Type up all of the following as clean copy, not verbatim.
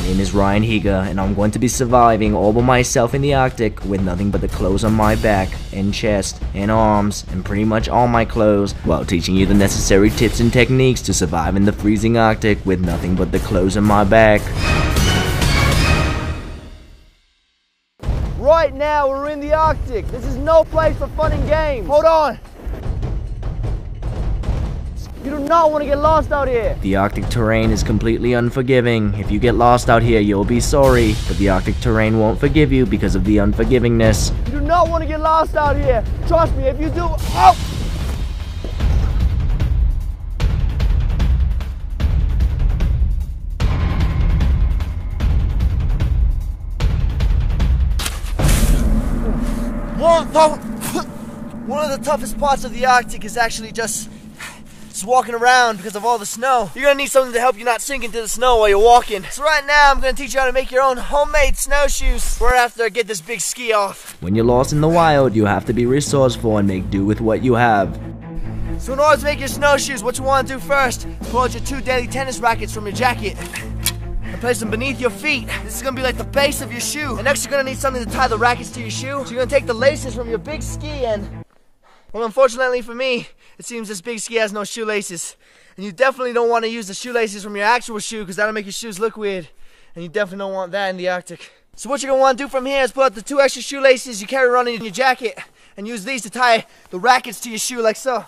name is Ryan Higa, and I'm going to be surviving all by myself in the Arctic with nothing but the clothes on my back, and chest, and arms, and pretty much all my clothes, while teaching you the necessary tips and techniques to survive in the freezing Arctic with nothing but the clothes on my back. Right now, we're in the Arctic. This is no place for fun and games. Hold on. You do not want to get lost out here. The Arctic terrain is completely unforgiving. If you get lost out here, you'll be sorry. But the Arctic terrain won't forgive you because of the unforgivingness. You do not want to get lost out here. Trust me, if you do... Oh! One of the toughest parts of the Arctic is actually just walking around because of all the snow. You're gonna need something to help you not sink into the snow while you're walking. So right now, I'm gonna teach you how to make your own homemade snowshoes right after I get this big ski off. When you're lost in the wild, you have to be resourceful and make do with what you have. So in order to make your snowshoes, what you want to do first is pull out your 2 daily tennis rackets from your jacket and place them beneath your feet. This is gonna be like the base of your shoe. And next you're gonna need something to tie the rackets to your shoe. So you're gonna take the laces from your big ski and, well, unfortunately for me, it seems this big ski has no shoelaces. And you definitely don't want to use the shoelaces from your actual shoe because that'll make your shoes look weird. And you definitely don't want that in the Arctic. So what you're gonna want to do from here is pull out the 2 extra shoelaces you carry around in your jacket and use these to tie the rackets to your shoe like so.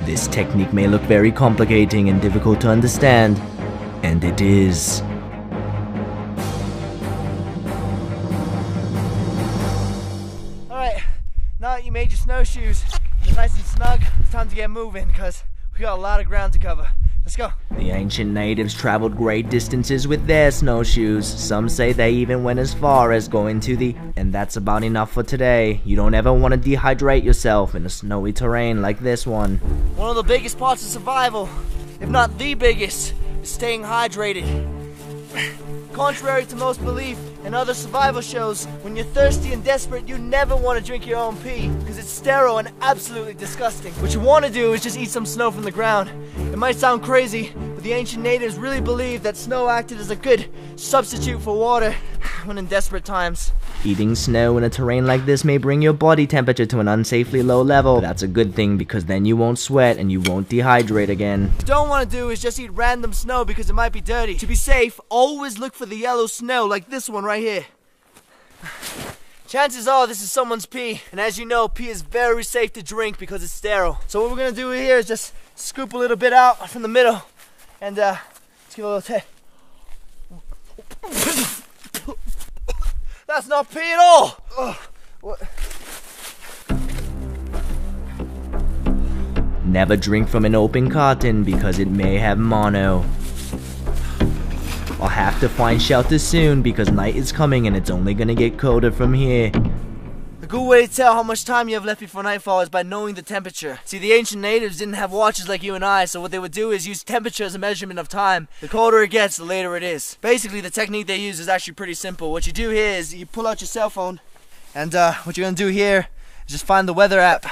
This technique may look very complicated and difficult to understand, and it is. Alright, now that you made your snowshoes, you're nice and snug, it's time to get moving because we got a lot of ground to cover. Let's go. The ancient natives traveled great distances with their snowshoes. Some say they even went as far as going to the... And that's about enough for today. You don't ever want to dehydrate yourself in a snowy terrain like this one. One of the biggest parts of survival, if not the biggest, is staying hydrated. Contrary to most belief and other survival shows, when you're thirsty and desperate, you never want to drink your own pee because it's sterile and absolutely disgusting. What you want to do is just eat some snow from the ground. It might sound crazy, but the ancient natives really believed that snow acted as a good substitute for water when in desperate times. Eating snow in a terrain like this may bring your body temperature to an unsafely low level. That's a good thing because then you won't sweat and you won't dehydrate again. What you don't want to do is just eat random snow because it might be dirty. To be safe, always look for the yellow snow like this one right here. Chances are this is someone's pee, and as you know, pee is very safe to drink because it's sterile. So what we're gonna do here is just scoop a little bit out from the middle and let's give it a little taste. That's not pee at all! Ugh. What? Never drink from an open carton because it may have mono. I'll have to find shelter soon because night is coming and it's only gonna get colder from here. A good way to tell how much time you have left before nightfall is by knowing the temperature. See, the ancient natives didn't have watches like you and I, so what they would do is use temperature as a measurement of time. The colder it gets, the later it is. Basically, the technique they use is actually pretty simple. What you do here is you pull out your cell phone, and what you're gonna do here is just find the weather app.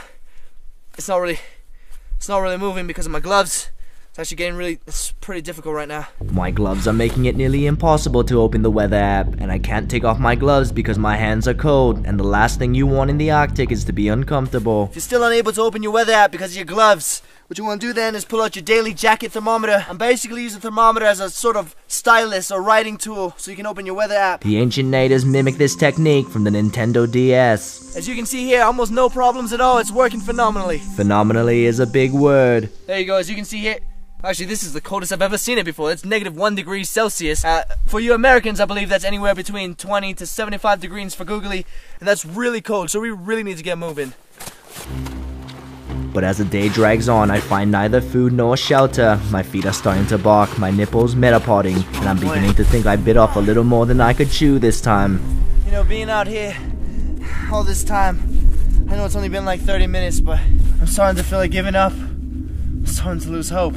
It's not really moving because of my gloves. It's actually getting it's pretty difficult right now. My gloves are making it nearly impossible to open the weather app, and I can't take off my gloves because my hands are cold, and the last thing you want in the Arctic is to be uncomfortable. If you're still unable to open your weather app because of your gloves, what you want to do then is pull out your daily jacket thermometer and basically use the thermometer as a sort of stylus or writing tool so you can open your weather app. The ancient natives mimic this technique from the Nintendo DS. As you can see here, almost no problems at all. It's working phenomenally. Phenomenally is a big word. There you go, as you can see here. Actually, this is the coldest I've ever seen it before. It's -1 degree Celsius. For you Americans, I believe that's anywhere between 20 to 75 degrees for googly, and that's really cold, so we really need to get moving. But as the day drags on, I find neither food nor shelter. My feet are starting to bark, my nipples metapoding, and I'm beginning to think I bit off a little more than I could chew this time. You know, being out here all this time, I know it's only been like 30 minutes, but I'm starting to feel like giving up. I'm starting to lose hope.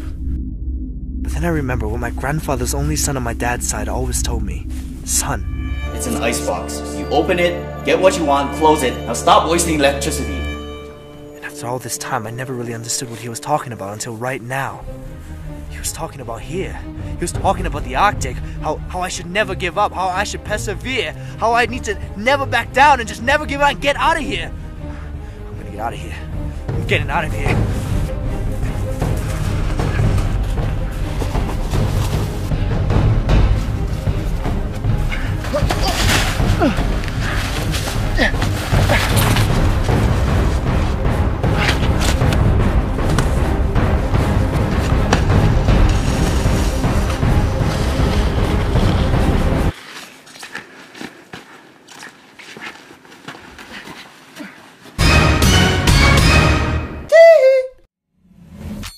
But then I remember what my grandfather's only son on my dad's side always told me. Son, it's an icebox. You open it, get what you want, close it. Now stop wasting electricity. and after all this time I never really understood what he was talking about until right now. He was talking about here. He was talking about the Arctic, how I should never give up, how I should persevere, how I need to never back down and just never give up and get out of here. I'm gonna get out of here. I'm getting out of here.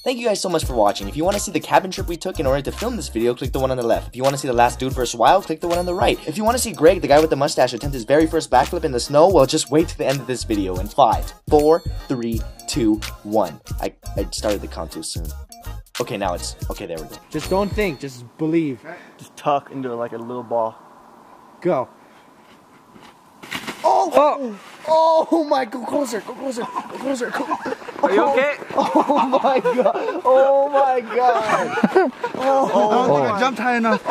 Thank you guys so much for watching. If you want to see the cabin trip we took in order to film this video, click the one on the left. If you want to see the last dude vs. Wild, click the one on the right. If you want to see Greg, the guy with the mustache, attempt his very first backflip in the snow, well, just wait to the end of this video in 5, 4, 3, 2, 1. I started the count too soon. Okay, now it's... Okay, there we go. Just don't think, just believe. Just tuck into like a little ball. Go. Oh! Oh my, go closer, go closer, go closer. Are you okay? Oh my god. Oh my god. I don't think I jumped high enough.